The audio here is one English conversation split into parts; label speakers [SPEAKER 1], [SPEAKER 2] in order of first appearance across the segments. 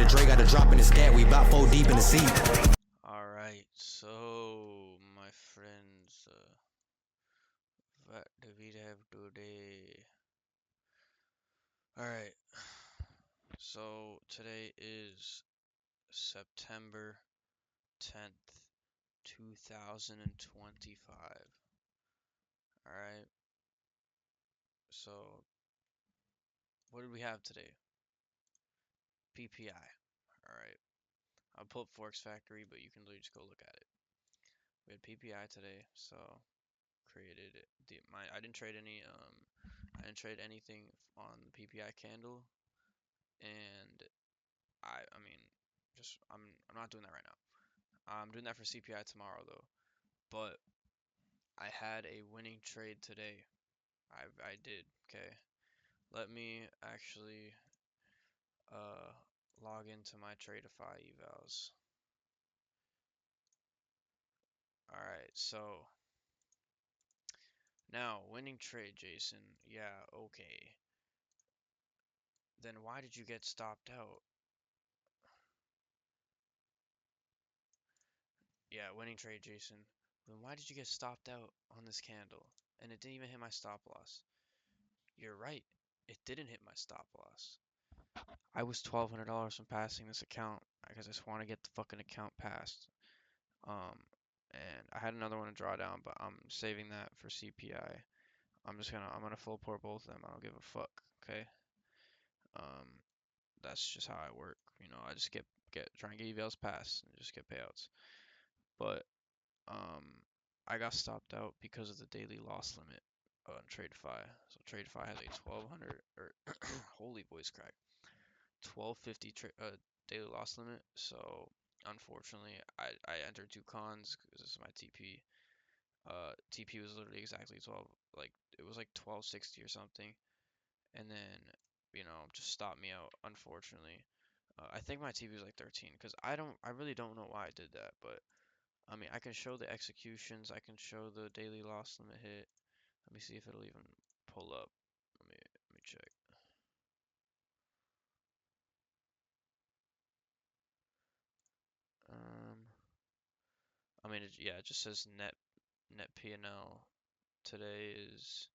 [SPEAKER 1] Dre got a drop in the scat, we about 4 deep in the sea.
[SPEAKER 2] Alright, so my friends, what do we have today? Alright, so today is September 10th, 2025. Alright, so what did we have today? PPI. Alright, I'll pull up Forex Factory, but you can literally just go look at it. We had PPI today, so created I didn't trade anything on the PPI candle, and I mean, just I'm not doing that right now. I'm doing that for CPI tomorrow though. But I had a winning trade today. I did. Okay. Let me actually uh log into my Tradeify evals. All right. So now winning trade, Jason. Yeah. Okay. Then why did you get stopped out? Yeah, winning trade, Jason. Then why did you get stopped out on this candle? And it didn't even hit my stop loss. You're right. It didn't hit my stop loss. I was $1,200 from passing this account because I just want to get the fucking account passed. Um, and I had another one to draw down, but I'm saving that for CPI. I'm gonna full pour both of them. I don't give a fuck. Okay. Um, that's just how I work. I just get try and get evals passed and just get payouts. But um, I got stopped out because of the daily loss limit on TradeFi. So TradeFi has a 1200 or holy voice crack. 1250 daily loss limit. So unfortunately, I entered two cons because this is my TP. TP was literally exactly 12, like it was like 1260 or something, and then just stopped me out. Unfortunately, I think my TP was like 13 because I really don't know why I did that, but I mean I can show the executions, I can show the daily loss limit hit. Let me see if it'll even pull up. Let me check. Um, I mean, yeah, it just says net P&L today is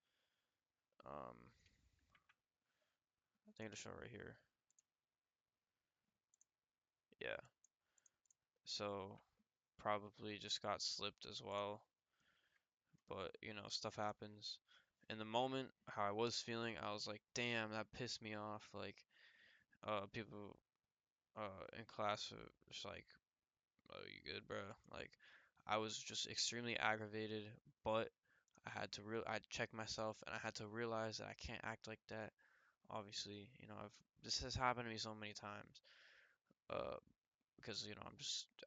[SPEAKER 2] I think it'll show right here. Yeah. So probably just got slipped as well, but stuff happens. In the moment, how I was feeling, I was like, damn, that pissed me off. Like, people in class were just like, oh, you good, bro? Like, I was just extremely aggravated, but I check myself and I had to realize that I can't act like that. Obviously, this has happened to me so many times. Uh, because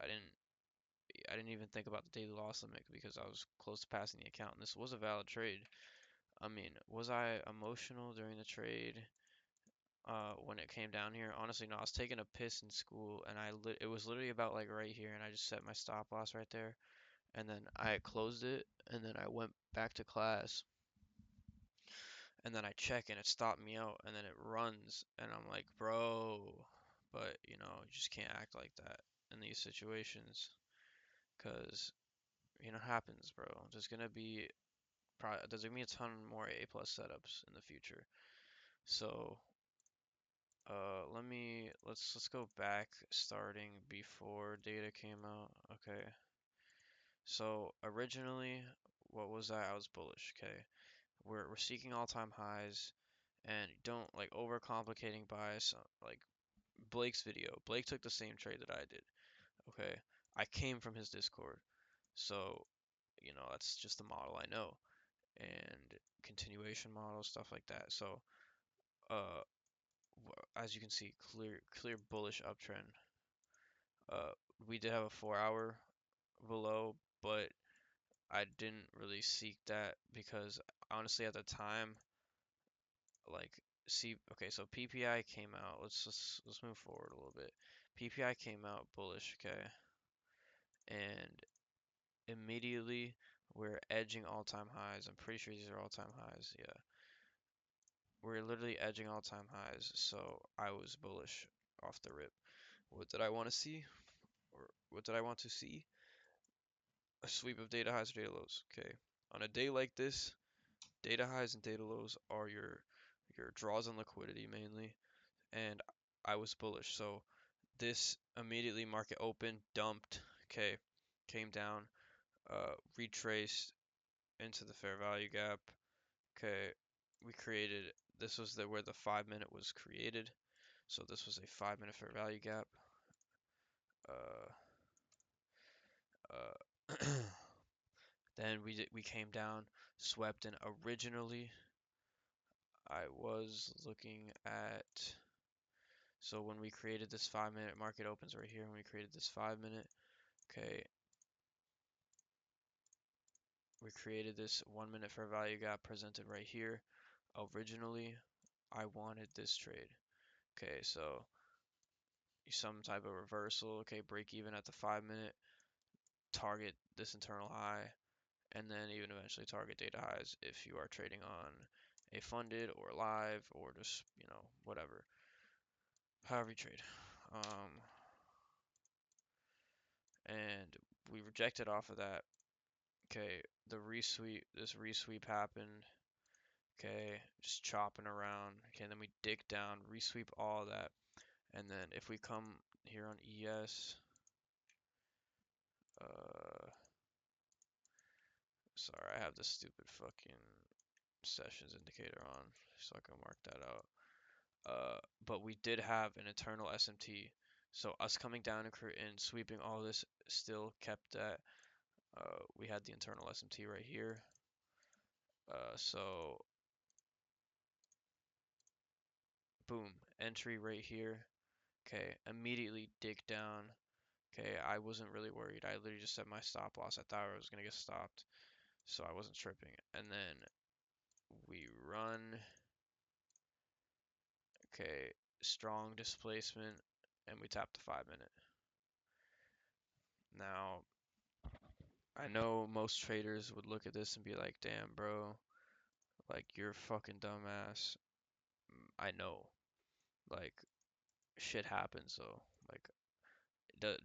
[SPEAKER 2] I didn't even think about the daily loss limit because I was close to passing the account, and this was a valid trade. I mean, was I emotional during the trade when it came down here? Honestly, no. I was taking a piss in school, and it was literally about like right here, and I just set my stop loss right there, and then I closed it, and then I went back to class, and then I check, and it stopped me out, and then it runs, and I'm like, bro, but you just can't act like that in these situations, cause it happens, bro. There's gonna be a ton more A plus setups in the future. So, let's go back starting before data came out. Okay. So originally, what was I? I was bullish. Okay. We're seeking all-time highs, and don't like overcomplicating bias. Like Blake's video. Blake took the same trade that I did. Okay. I came from his Discord, so that's just the model I know, and continuation models, stuff like that. So, uh, as you can see, clear bullish uptrend. Uh, we did have a 4 hour below, but I didn't really seek that because honestly, at the time, like, see, okay, so PPI came out. Let's move forward a little bit. PPI came out bullish, okay, and immediately we're edging all-time highs. I'm pretty sure these are all-time highs. Yeah, we're literally edging all-time highs, so I was bullish off the rip. What did I want to see? Or what did I want to see? A sweep of data highs or data lows. Okay. On a day like this, data highs and data lows are your draws on liquidity mainly, and I was bullish. So this immediately market opened, dumped, okay, came down, retraced into the fair value gap. Okay, we created this was the where the 5 minute was created. So this was a 5 minute fair value gap. Uh, uh, then we came down, swept, and originally I was looking at. So when we created this 5 minute market opens right here, when we created this 5 minute, okay, we created this 1 minute fair value gap presented right here. Originally, I wanted this trade. Okay, so some type of reversal, okay, break even at the 5 minute, target this internal high, and then even eventually target data highs if you are trading on a funded or live or just, whatever, however you trade. Um, and we rejected off of that. Okay, this resweep happened. Okay, just chopping around. Okay, and then we dig down, resweep all that, and then if we come here on ES, uh, sorry, I have this stupid fucking sessions indicator on, so I can mark that out. But we did have an internal SMT, so us coming down and sweeping all this still kept that. We had the internal SMT right here. So boom, entry right here. Okay, immediately dig down. Okay, I wasn't really worried. I literally just set my stop loss. I thought I was gonna get stopped, so I wasn't tripping. And then we run. Okay, strong displacement, and we tap the 5 minute. Now, I know most traders would look at this and be like, damn, bro, like, you're a fucking dumbass. I know. Like, shit happens, though. Like,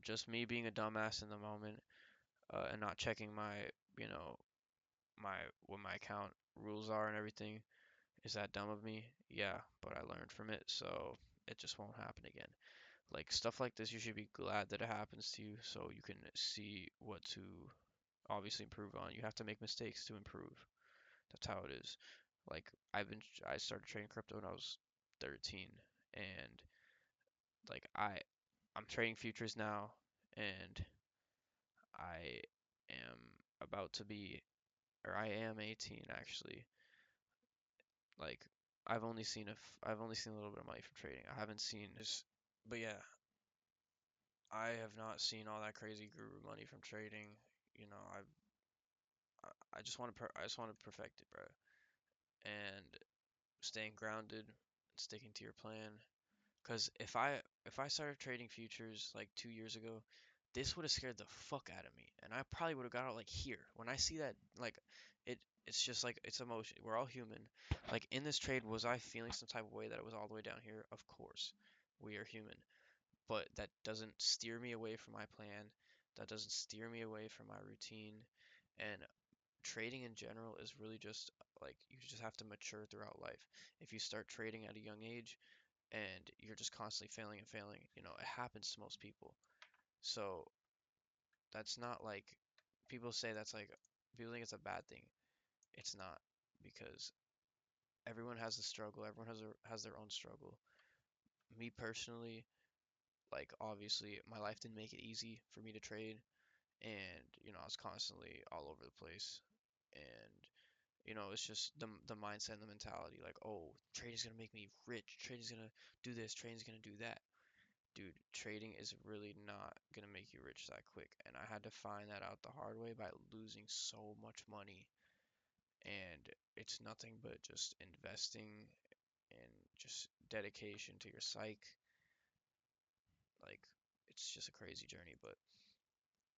[SPEAKER 2] just me being a dumbass in the moment, and not checking my, you know, my what my account rules are and everything. Is that dumb of me? Yeah, but I learned from it, so it just won't happen again. Like stuff like this, you should be glad that it happens to you, so you can see what to obviously improve on. You have to make mistakes to improve. That's how it is. Like I started trading crypto when I was 13, and like I'm trading futures now, and I am about to be, or I am 18 actually. Like I've only seen a little bit of money from trading. I haven't seen this, but yeah, I have not seen all that crazy guru money from trading. You know, I just want to I just want to perfect it, bro. And staying grounded and sticking to your plan. Cause if I started trading futures like 2 years ago, this would have scared the fuck out of me, and I probably would have got out like here. When I see that, like, it it's just like it's emotion. We're all human. Like in this trade, was I feeling some type of way that it was all the way down here? Of course, we are human, but that doesn't steer me away from my plan. That doesn't steer me away from my routine. And trading in general is really just like you just have to mature throughout life. If you start trading at a young age and you're just constantly failing and failing, it happens to most people. So that's not like people say that's like people think it's a bad thing. It's not because everyone has a struggle. Everyone has their own struggle. Me personally, like obviously my life didn't make it easy for me to trade, and I was constantly all over the place, and it's just the mindset and the mentality like, oh, trading's gonna make me rich, trading's gonna do this, trading's gonna do that. Dude, trading is really not gonna make you rich that quick, and I had to find that out the hard way by losing so much money. And it's nothing but just investing and just dedication to your psyche. Like, it's just a crazy journey, but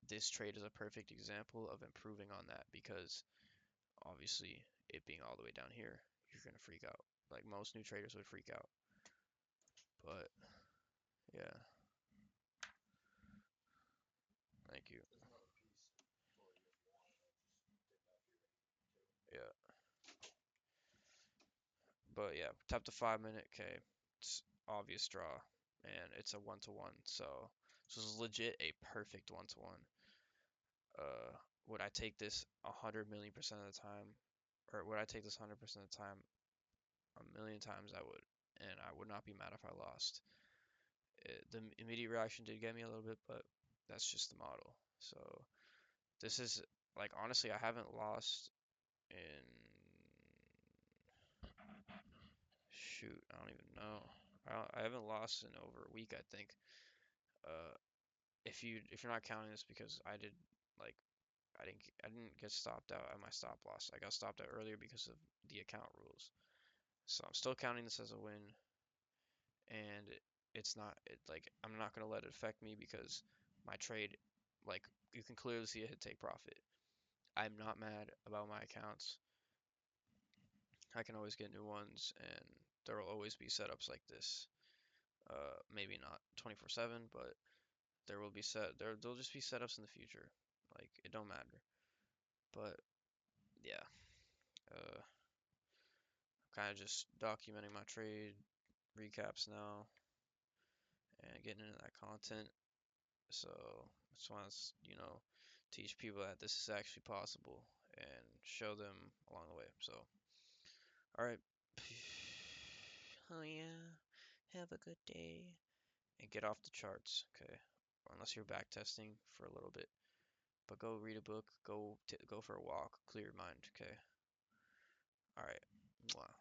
[SPEAKER 2] this trade is a perfect example of improving on that because obviously it being all the way down here, you're gonna freak out. Like most new traders would freak out. But yeah. Thank you. Yeah. But yeah, tap the 5 minute. Okay, it's obvious draw, and it's a 1-to-1. So this is legit a perfect 1-to-1. Uh, would I take this 100 million% of the time, or would I take this 100% of the time? A million times I would, and I would not be mad if I lost. The immediate reaction did get me a little bit, but that's just the model. So this is like honestly, I haven't lost in shoot, I don't even know. I haven't lost in over a week, I think. Uh, if you're not counting this because like I didn't get stopped out at my stop loss. I got stopped out earlier because of the account rules. So I'm still counting this as a win, and it's not like I'm not gonna let it affect me because my trade, like you can clearly see a hit take profit. I'm not mad about my accounts. I can always get new ones, and there will always be setups like this. Maybe not 24/7, but there'll just be setups in the future. Like it don't matter. But yeah, kind of just documenting my trade recaps now and getting into that content. So just want to, teach people that this is actually possible and show them along the way. So, all right. Oh yeah. Have a good day. And get off the charts, okay? Unless you're back testing for a little bit. But go read a book, go for a walk, clear your mind, okay? All right. Mwah.